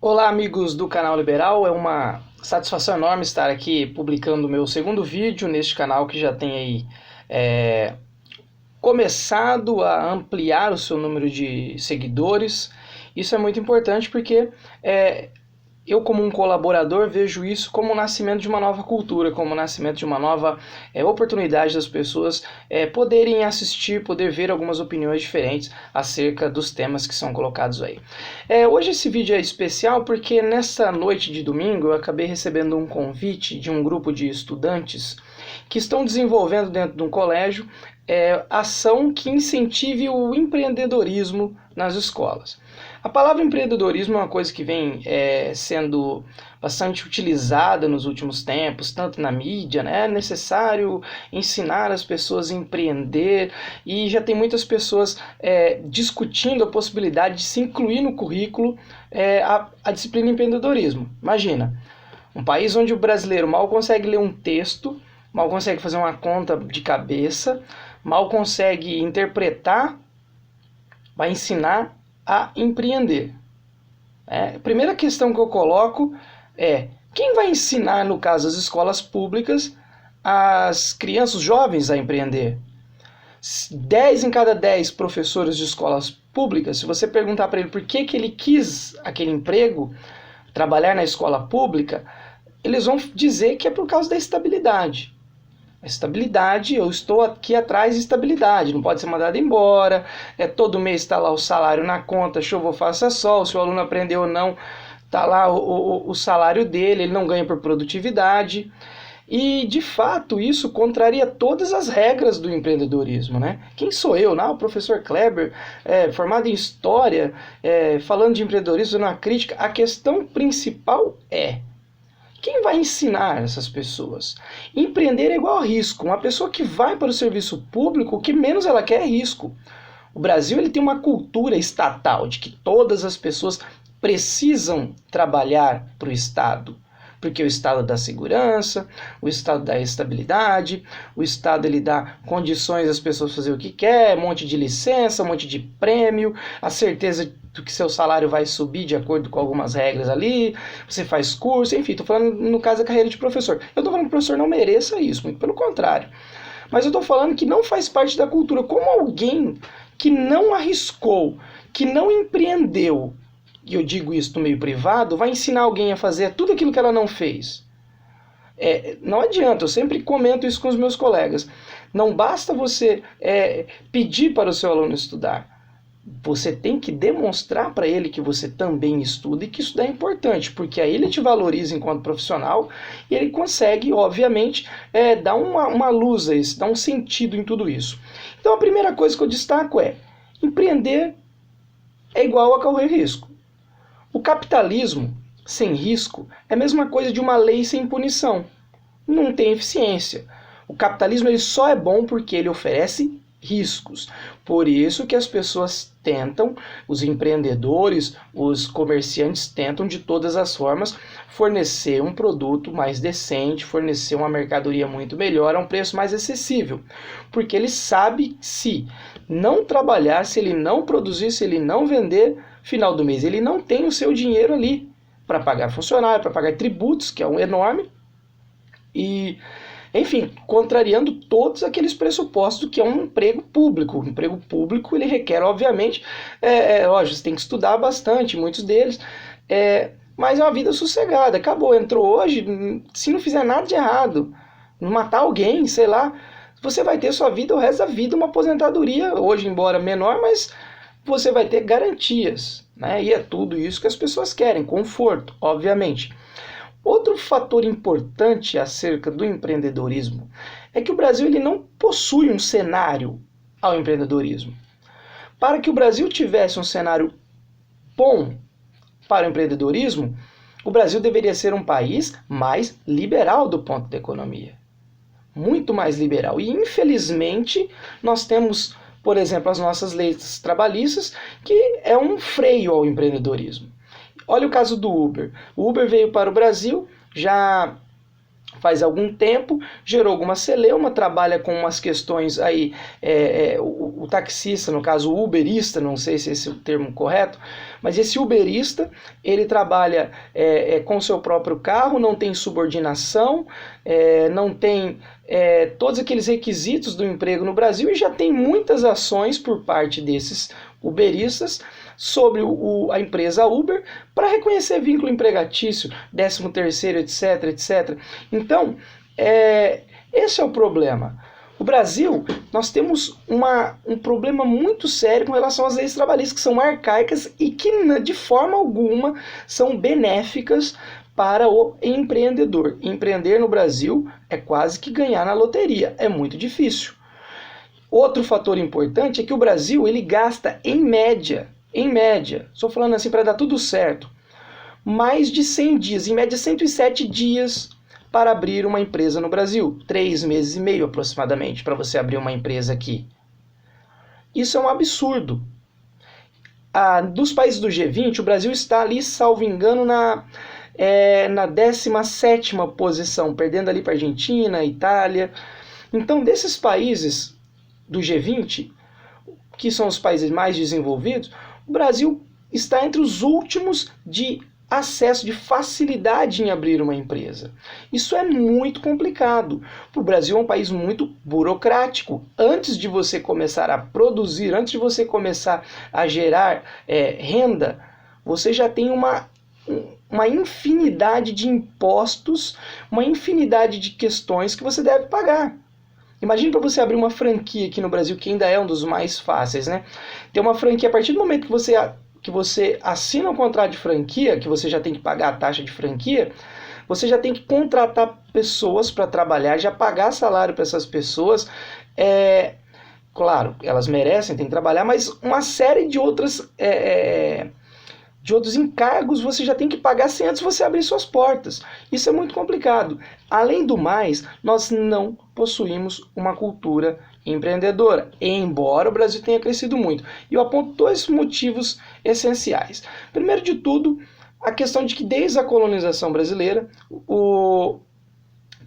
Olá, amigos do canal Liberal. É uma satisfação enorme estar aqui publicando o meu segundo vídeo neste canal que já tem aí começado a ampliar o seu número de seguidores. Isso é muito importante porque eu, como um colaborador, vejo isso como o nascimento de uma nova cultura, como o nascimento de uma nova oportunidade das pessoas poderem assistir, poder ver algumas opiniões diferentes acerca dos temas que são colocados aí. Hoje esse vídeo é especial porque nessa noite de domingo eu acabei recebendo um convite de um grupo de estudantes que estão desenvolvendo dentro de um colégio ação que incentive o empreendedorismo nas escolas. A palavra empreendedorismo é uma coisa que vem sendo bastante utilizada nos últimos tempos, tanto na mídia, né? É necessário ensinar as pessoas a empreender e já tem muitas pessoas discutindo a possibilidade de se incluir no currículo a disciplina empreendedorismo. Imagina, um país onde o brasileiro mal consegue ler um texto, mal consegue fazer uma conta de cabeça, mal consegue interpretar, vai ensinar a empreender. A primeira questão que eu coloco é: quem vai ensinar, no caso, as escolas públicas, as crianças, os jovens a empreender? 10 em cada 10 professores de escolas públicas, se você perguntar para ele por que ele quis aquele emprego, trabalhar na escola pública, eles vão dizer que é por causa da estabilidade. A estabilidade, eu estou aqui atrás de estabilidade, não pode ser mandado embora, todo mês está lá o salário na conta, chuva ou faça sol, se o aluno aprendeu ou não, está lá o salário dele, ele não ganha por produtividade. E, de fato, isso contraria todas as regras do empreendedorismo, né? Quem sou eu? Não, o professor Kleber, formado em História, falando de empreendedorismo, na crítica. A questão principal é: quem vai ensinar essas pessoas? Empreender é igual a risco. Uma pessoa que vai para o serviço público, o que menos ela quer é risco. O Brasil ele tem uma cultura estatal de que todas as pessoas precisam trabalhar para o Estado. Porque o Estado dá segurança, o Estado dá estabilidade, o Estado ele dá condições às pessoas fazer o que quer, um monte de licença, um monte de prêmio, a certeza de que seu salário vai subir de acordo com algumas regras ali, você faz curso, enfim, estou falando no caso da carreira de professor. Eu estou falando que o professor não mereça isso, muito pelo contrário. Mas eu estou falando que não faz parte da cultura. Como alguém que não arriscou, que não empreendeu, e eu digo isso no meio privado, vai ensinar alguém a fazer tudo aquilo que ela não fez? Não adianta, eu sempre comento isso com os meus colegas. Não basta você pedir para o seu aluno estudar. Você tem que demonstrar para ele que você também estuda e que isso é importante, porque aí ele te valoriza enquanto profissional e ele consegue, obviamente, dar uma luz a isso, dar um sentido em tudo isso. Então a primeira coisa que eu destaco é: empreender é igual a correr risco. O capitalismo sem risco é a mesma coisa de uma lei sem punição. Não tem eficiência. O capitalismo ele só é bom porque ele oferece riscos. Por isso que as pessoas tentam, os empreendedores, os comerciantes tentam de todas as formas fornecer um produto mais decente, fornecer uma mercadoria muito melhor a um preço mais acessível. Porque ele sabe que se não trabalhar, se ele não produzir, se ele não vender, final do mês ele não tem o seu dinheiro ali para pagar funcionário, para pagar tributos, que é um enorme, e enfim, contrariando todos aqueles pressupostos do que é um emprego público. O emprego público ele requer, obviamente, lógico, você tem que estudar bastante, muitos deles, mas é uma vida sossegada. Acabou, entrou hoje, se não fizer nada de errado, não matar alguém, sei lá, você vai ter sua vida o resto da vida, uma aposentadoria, hoje embora menor, mas você vai ter garantias, né? E é tudo isso que as pessoas querem, conforto, obviamente. Outro fator importante acerca do empreendedorismo é que o Brasil ele não possui um cenário ao empreendedorismo. Para que o Brasil tivesse um cenário bom para o empreendedorismo, o Brasil deveria ser um país mais liberal do ponto da economia. Muito mais liberal. E, infelizmente, nós temos, por exemplo, as nossas leis trabalhistas, que é um freio ao empreendedorismo. Olha o caso do Uber. O Uber veio para o Brasil, já faz algum tempo, gerou alguma celeuma, trabalha com umas questões aí, o taxista, no caso o uberista, não sei se esse é o termo correto, mas esse uberista, ele trabalha com seu próprio carro, não tem subordinação, não tem todos aqueles requisitos do emprego no Brasil e já tem muitas ações por parte desses uberistas sobre a empresa Uber para reconhecer vínculo empregatício, 13º, etc, etc. Então, esse é o problema. O Brasil, nós temos um problema muito sério com relação às leis trabalhistas, que são arcaicas e que de forma alguma são benéficas para o empreendedor. Empreender no Brasil é quase que ganhar na loteria, é muito difícil. Outro fator importante é que o Brasil ele gasta em média, estou falando assim para dar tudo certo, mais de 100 dias, em média 107 dias para abrir uma empresa no Brasil. 3 meses e meio aproximadamente para você abrir uma empresa aqui. Isso é um absurdo. Dos países do G20, o Brasil está ali, salvo engano, na 17ª posição, perdendo ali para a Argentina, Itália. Então, desses países do G20, que são os países mais desenvolvidos, o Brasil está entre os últimos de acesso, de facilidade em abrir uma empresa. Isso é muito complicado. O Brasil é um país muito burocrático. Antes de você começar a produzir, antes de você começar a gerar renda, você já tem uma infinidade de impostos, uma infinidade de questões que você deve pagar. Imagine para você abrir uma franquia aqui no Brasil, que ainda é um dos mais fáceis, né? Ter uma franquia, a partir do momento que você assina um contrato de franquia, que você já tem que pagar a taxa de franquia, você já tem que contratar pessoas para trabalhar, já pagar salário para essas pessoas. Claro, elas merecem, tem que trabalhar, mas uma série de outros encargos você já tem que pagar sem antes você abrir suas portas. Isso é muito complicado. Além do mais, nós não possuímos uma cultura empreendedora, embora o Brasil tenha crescido muito. E eu aponto 2 motivos essenciais. Primeiro de tudo, a questão de que desde a colonização brasileira,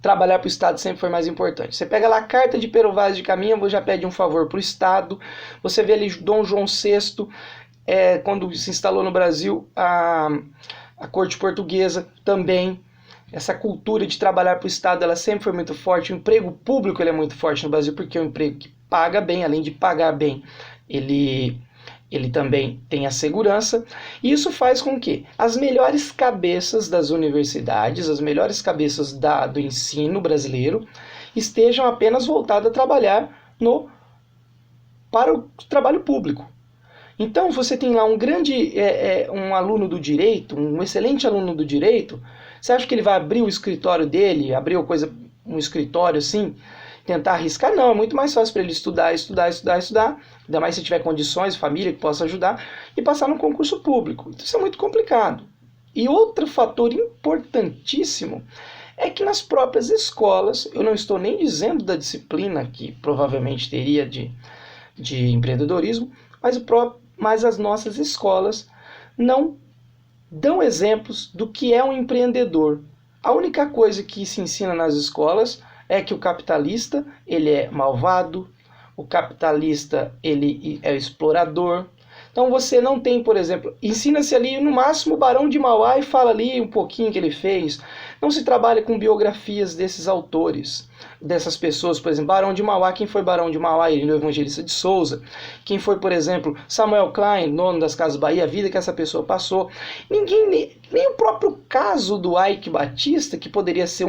trabalhar para o Estado sempre foi mais importante. Você pega lá a Carta de Pero Vaz de Caminha, já pede um favor para o Estado. Você vê ali Dom João VI, quando se instalou no Brasil, a corte portuguesa também. Essa cultura de trabalhar para o Estado, ela sempre foi muito forte. O emprego público ele é muito forte no Brasil, porque é um emprego que paga bem, além de pagar bem, ele também tem a segurança. E isso faz com que as melhores cabeças das universidades, as melhores cabeças do ensino brasileiro, estejam apenas voltadas a trabalhar para o trabalho público. Então você tem lá um aluno do direito, um excelente aluno do direito. Você acha que ele vai abrir o escritório dele, abrir um escritório assim, tentar arriscar? Não, é muito mais fácil para ele estudar, ainda mais se tiver condições, família que possa ajudar, e passar no concurso público. Isso é muito complicado. E outro fator importantíssimo é que nas próprias escolas, eu não estou nem dizendo da disciplina que provavelmente teria de empreendedorismo, mas as nossas escolas não dão exemplos do que é um empreendedor. A única coisa que se ensina nas escolas é que o capitalista ele é malvado, o capitalista ele é o explorador. Então você não tem, por exemplo, ensina-se ali no máximo o Barão de Mauá e fala ali um pouquinho que ele fez. Não se trabalha com biografias desses autores, dessas pessoas. Por exemplo, Barão de Mauá, quem foi Barão de Mauá? Ele é o Evangelista de Souza. Quem foi, por exemplo, Samuel Klein, dono das Casas Bahia, a vida que essa pessoa passou. Ninguém, nem o próprio caso do Ike Batista, que poderia ser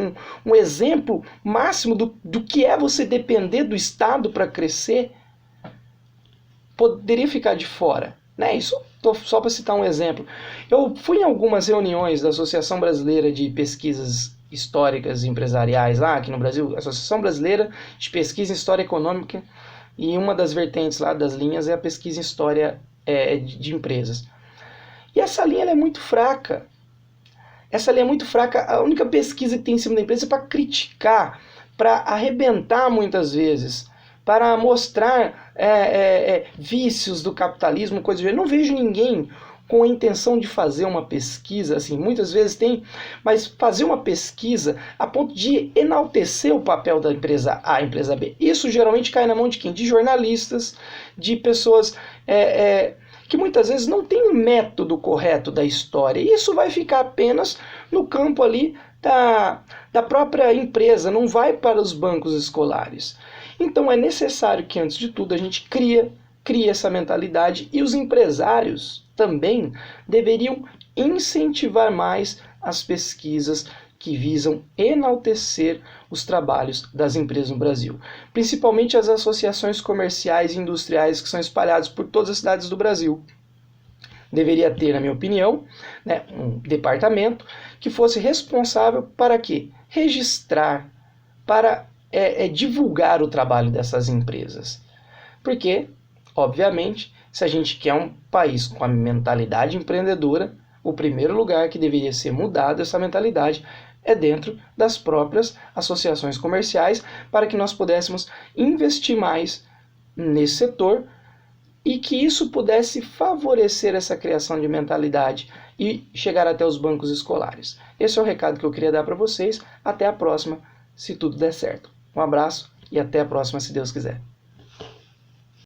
um exemplo máximo do que é você depender do Estado para crescer, poderia ficar de fora, né? Isso só para citar um exemplo. Eu fui em algumas reuniões da Associação Brasileira de Pesquisas Históricas e Empresariais, lá aqui no Brasil, Associação Brasileira de Pesquisa em História Econômica, e uma das vertentes lá das linhas é a pesquisa em História de Empresas. E essa linha ela é muito fraca. Essa linha é muito fraca. A única pesquisa que tem em cima da empresa é para criticar, para arrebentar muitas vezes, para mostrar vícios do capitalismo, coisa do gênero. Eu não vejo ninguém com a intenção de fazer uma pesquisa, assim, muitas vezes tem, mas fazer uma pesquisa a ponto de enaltecer o papel da empresa A, empresa B. Isso geralmente cai na mão de quem? De jornalistas, de pessoas que muitas vezes não têm um método correto da história. E isso vai ficar apenas no campo ali da própria empresa, não vai para os bancos escolares. Então é necessário que, antes de tudo, a gente crie essa mentalidade, e os empresários também deveriam incentivar mais as pesquisas que visam enaltecer os trabalhos das empresas no Brasil. Principalmente as associações comerciais e industriais que são espalhadas por todas as cidades do Brasil. Deveria ter, na minha opinião, né, um departamento que fosse responsável para quê? Registrar, para divulgar o trabalho dessas empresas. Porque, obviamente, se a gente quer um país com a mentalidade empreendedora, o primeiro lugar que deveria ser mudado essa mentalidade é dentro das próprias associações comerciais, para que nós pudéssemos investir mais nesse setor e que isso pudesse favorecer essa criação de mentalidade e chegar até os bancos escolares. Esse é o recado que eu queria dar para vocês. Até a próxima, se tudo der certo. Um abraço e até a próxima, se Deus quiser.